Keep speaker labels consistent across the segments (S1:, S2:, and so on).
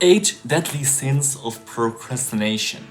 S1: 8 Deadly Sins of Procrastination.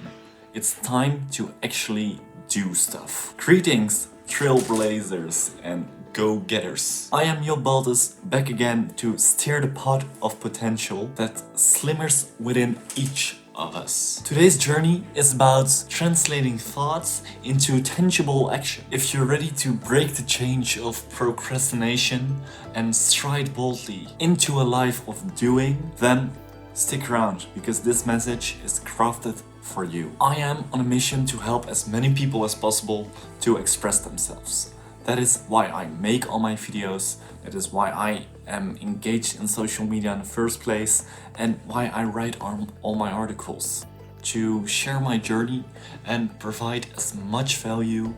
S1: It's time to actually do stuff. Greetings, trailblazers and go-getters. I am Job Baltes, back again to stir the pot of potential that slimmers within each of us. Today's journey is about translating thoughts into tangible action. If you're ready to break the change of procrastination and stride boldly into a life of doing, then stick around, because this message is crafted for you. I am on a mission to help as many people as possible to express themselves. That is why I make all my videos, that is why I am engaged in social media in the first place, and why I write all my articles. To share my journey and provide as much value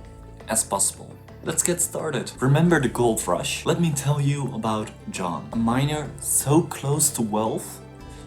S1: as possible. Let's get started. Remember the gold rush? Let me tell you about John, a miner so close to wealth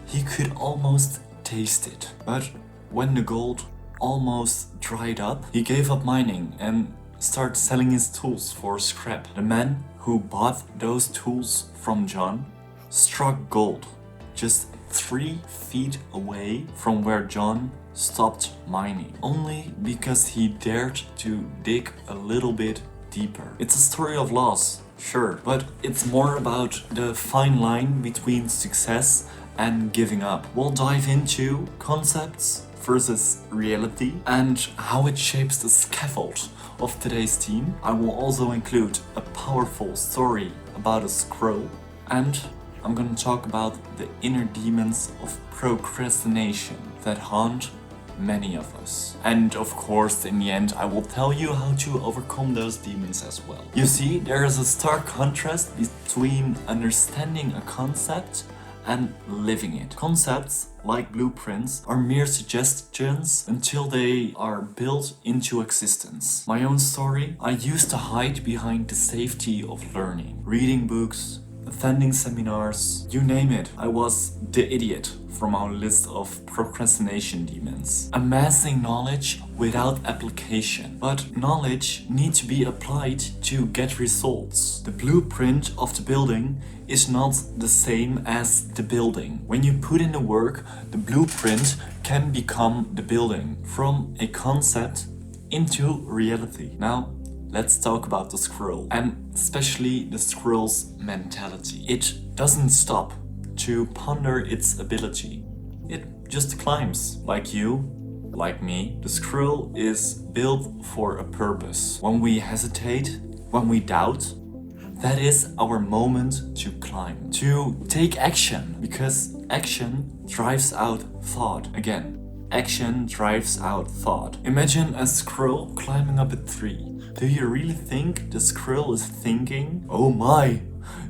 S1: he could almost taste it. But when the gold almost dried up, he gave up mining and started selling his tools for scrap. The man who bought those tools from John struck gold just 3 feet away from where John stopped mining, only because he dared to dig a little bit deeper. It's a story of loss, sure, but it's more about the fine line between success and giving up. We'll dive into concepts versus reality and how it shapes the scaffold of today's team. I will also include a powerful story about a scroll, and I'm gonna talk about the inner demons of procrastination that haunt many of us. And of course, in the end, I will tell you how to overcome those demons as well. You see, there is a stark contrast between understanding a concept and living it. Concepts, like blueprints, are mere suggestions until they are built into existence. My own story, I used to hide behind the safety of learning, reading books, attending seminars, you name it. I was the idiot from our list of procrastination demons. Amassing knowledge without application. But knowledge needs to be applied to get results. The blueprint of the building is not the same as the building. When you put in the work, the blueprint can become the building, from a concept into reality. Now, let's talk about the squirrel, and especially the squirrel's mentality. It doesn't stop to ponder its ability. It just climbs, like you, like me. The squirrel is built for a purpose. When we hesitate, when we doubt, that is our moment to climb, to take action, because action drives out thought. Again, action drives out thought. Imagine a squirrel climbing up a tree. Do you really think the squirrel is thinking, "Oh my,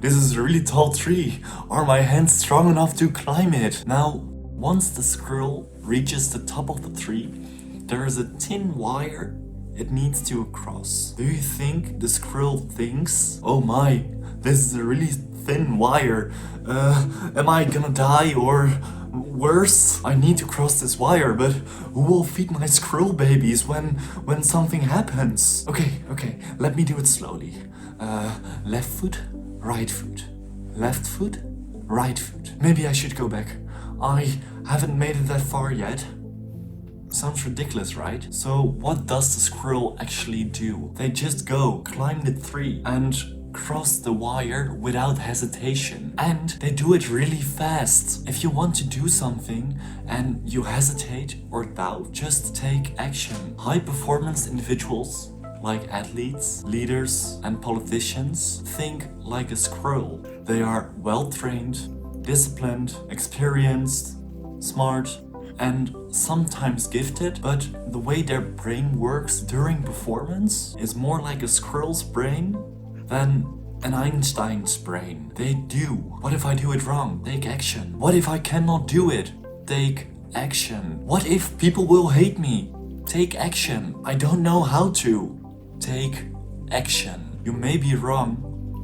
S1: this is a really tall tree. Are my hands strong enough to climb it?" Now, once the squirrel reaches the top of the tree, there is a thin wire it needs to cross. Do you think the squirrel thinks, "Oh my, this is a really thin wire. Am I gonna die, or worse, I need to cross this wire, but who will feed my squirrel babies when something happens?" Okay, let me do it slowly. Left foot, right foot. Left foot, right foot. Maybe I should go back. I haven't made it that far yet. Sounds ridiculous, right? So what does the squirrel actually do? They just go, climb the tree, and cross the wire without hesitation. And they do it really fast. If you want to do something and you hesitate or doubt, just take action. High performance individuals, like athletes, leaders, and politicians, think like a squirrel. They are well trained, disciplined, experienced, smart, and sometimes gifted, but the way their brain works during performance is more like a squirrel's brain than an Einstein's brain. They do. What if I do it wrong? Take action. What if I cannot do it? Take action. What if people will hate me? Take action. I don't know how to. Take action. You may be wrong,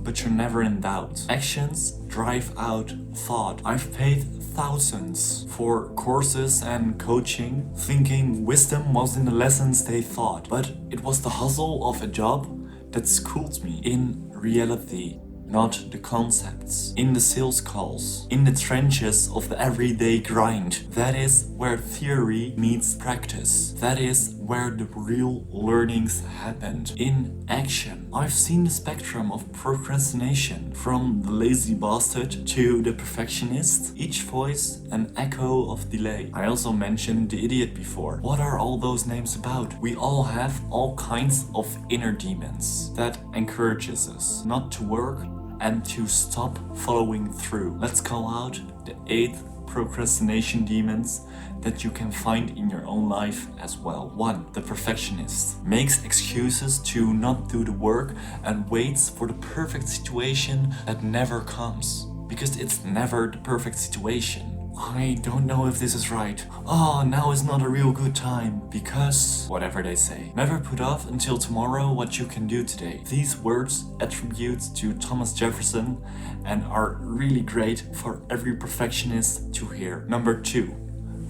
S1: but you're never in doubt. Actions drive out thought. I've paid thousands for courses and coaching, thinking wisdom was in the lessons they taught, but it was the hustle of a job that schooled me. In reality, not the concepts. In the sales calls, in the trenches of the everyday grind, that is where theory meets practice. That is where the real learnings happened. In action. I've seen the spectrum of procrastination, from the lazy bastard to the perfectionist, each voice an echo of delay. I also mentioned the idiot before. What are all those names about? We all have all kinds of inner demons that encourages us not to work and to stop following through. Let's call out the 8 procrastination demons that you can find in your own life as well. 1. The perfectionist makes excuses to not do the work and waits for the perfect situation that never comes, because it's never the perfect situation. I don't know if this is right. Oh, now is not a real good time, because whatever they say. Never put off until tomorrow what you can do today. These words attribute to Thomas Jefferson and are really great for every perfectionist to hear. Number 2.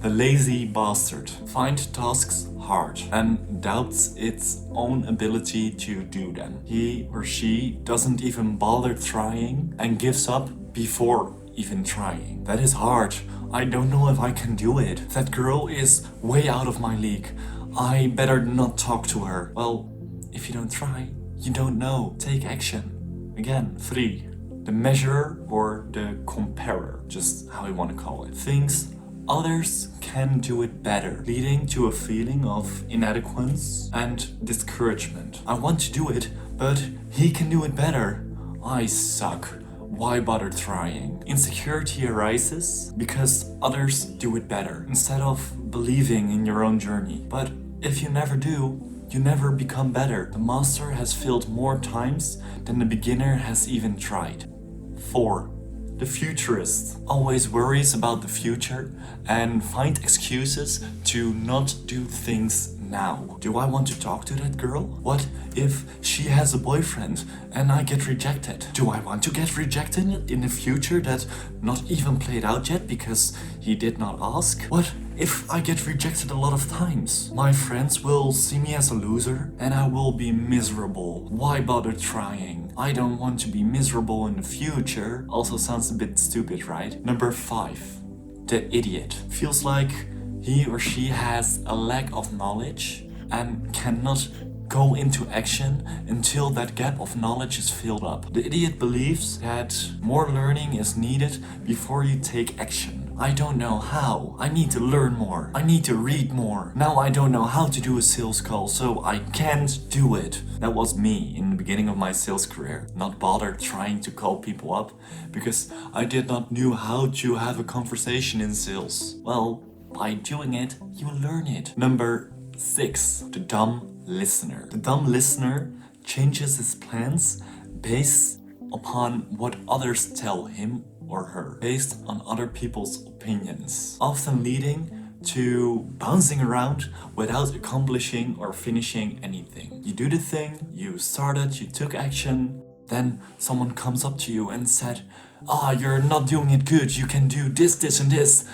S1: The lazy bastard finds tasks hard and doubts its own ability to do them. He or she doesn't even bother trying and gives up before even trying. That is hard. I don't know if I can do it. That girl is way out of my league. I better not talk to her. Well, if you don't try, you don't know. Take action. Again, 3. The measurer or the comparer, just how you want to call it. Thinks others can do it better, leading to a feeling of inadequacy and discouragement. I want to do it, but he can do it better. I suck. Why bother trying? Insecurity arises because others do it better, instead of believing in your own journey. But if you never do, you never become better. The master has failed more times than the beginner has even tried. 4. The futurist always worries about the future and finds excuses to not do things now. Do I want to talk to that girl? What if she has a boyfriend and I get rejected? Do I want to get rejected in the future that not even played out yet because he did not ask? What if I get rejected a lot of times? My friends will see me as a loser and I will be miserable. Why bother trying? I don't want to be miserable in the future. Also sounds a bit stupid, right? Number 5. The idiot feels like he or she has a lack of knowledge and cannot go into action until that gap of knowledge is filled up. The idiot believes that more learning is needed before you take action. I don't know how. I need to learn more. I need to read more. Now I don't know how to do a sales call, so I can't do it. That was me in the beginning of my sales career. Not bother trying to call people up because I did not know how to have a conversation in sales. Well, by doing it, you learn it. Number 6. The dumb listener. The dumb listener changes his plans based upon what others tell him or her, based on other people's opinions, often leading to bouncing around without accomplishing or finishing anything. You do the thing, you started, you took action, then someone comes up to you and said, you're not doing it good, you can do this, this and this,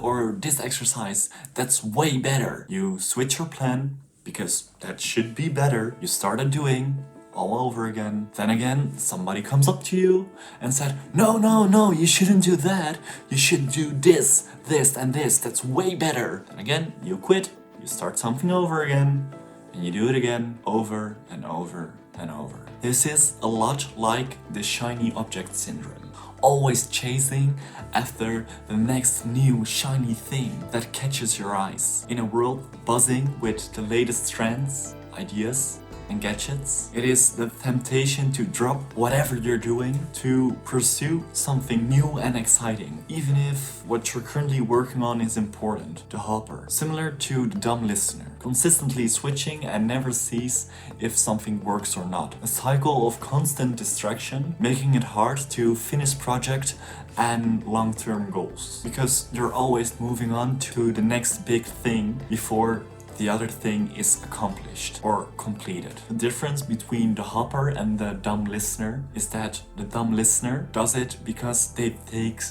S1: or this exercise, that's way better. You switch your plan, because that should be better. You started doing all over again. Then again, somebody comes up to you and said, no, you shouldn't do that. You should do this, this and this, that's way better. And again, you quit, you start something over again, and you do it again, over and over and over. This is a lot like the shiny object syndrome. Always chasing after the next new shiny thing that catches your eyes. In a world buzzing with the latest trends, ideas, and gadgets, it is the temptation to drop whatever you're doing to pursue something new and exciting, even if what you're currently working on is important. The hopper, similar to the dumb listener, consistently switching and never sees if something works or not. A cycle of constant distraction, making it hard to finish project and long-term goals, because you're always moving on to the next big thing before the other thing is accomplished or completed. The difference between the hopper and the dumb listener is that the dumb listener does it because they take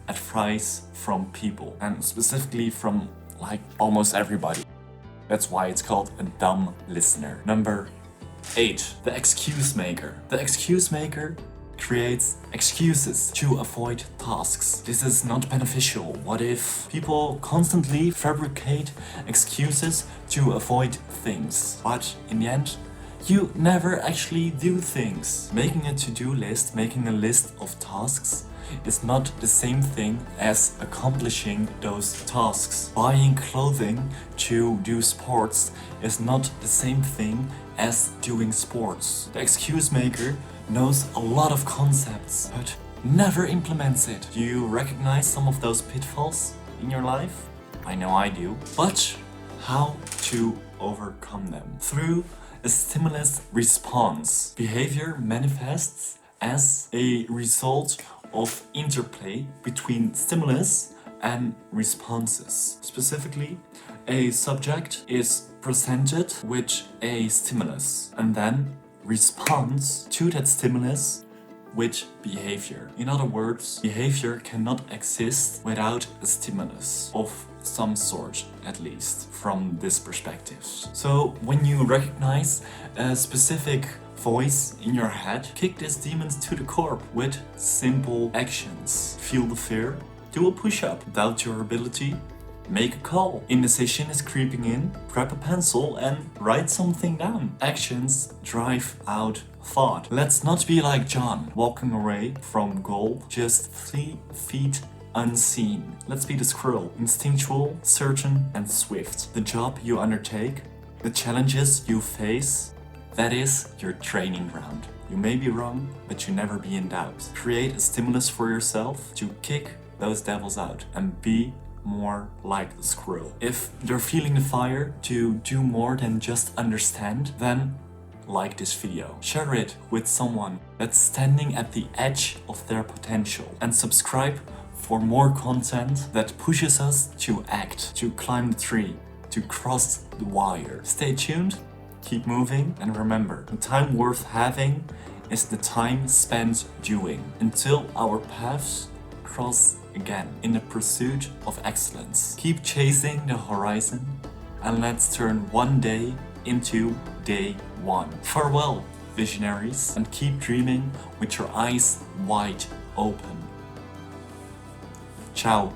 S1: advice from people, and specifically from like almost everybody. That's why it's called a dumb listener. Number 8. The excuse maker. The excuse maker creates excuses to avoid tasks. This is not beneficial. What if people constantly fabricate excuses to avoid things, but in the end, you never actually do things? Making a to-do list, making a list of tasks, is not the same thing as accomplishing those tasks. Buying clothing to do sports is not the same thing as doing sports. The excuse maker knows a lot of concepts, but never implements it. Do you recognize some of those pitfalls in your life? I know I do. But how to overcome them? Through a stimulus response. Behavior manifests as a result of interplay between stimulus and responses. Specifically, a subject is presented with a stimulus and then responds to that stimulus with behavior. In other words, behavior cannot exist without a stimulus of some sort, at least from this perspective. So when you recognize a specific voice in your head, kick these demons to the curb with simple actions. Feel the fear, do a push-up. Doubt your ability, make a call. Indecision is creeping in, grab a pencil and write something down. Actions drive out thought. Let's not be like John, walking away from goal just 3 feet unseen. Let's be the squirrel, instinctual, certain and swift. The job you undertake, the challenges you face, that is your training ground. You may be wrong, but you never be in doubt. Create a stimulus for yourself to kick those devils out and be more like the squirrel. If you're feeling the fire to do more than just understand, then like this video. Share it with someone that's standing at the edge of their potential. And subscribe for more content that pushes us to act, to climb the tree, to cross the wire. Stay tuned, keep moving, and remember, the time worth having is the time spent doing, until our paths cross again in the pursuit of excellence. Keep chasing the horizon, and let's turn one day into day one. Farewell, visionaries, and keep dreaming with your eyes wide open. Ciao.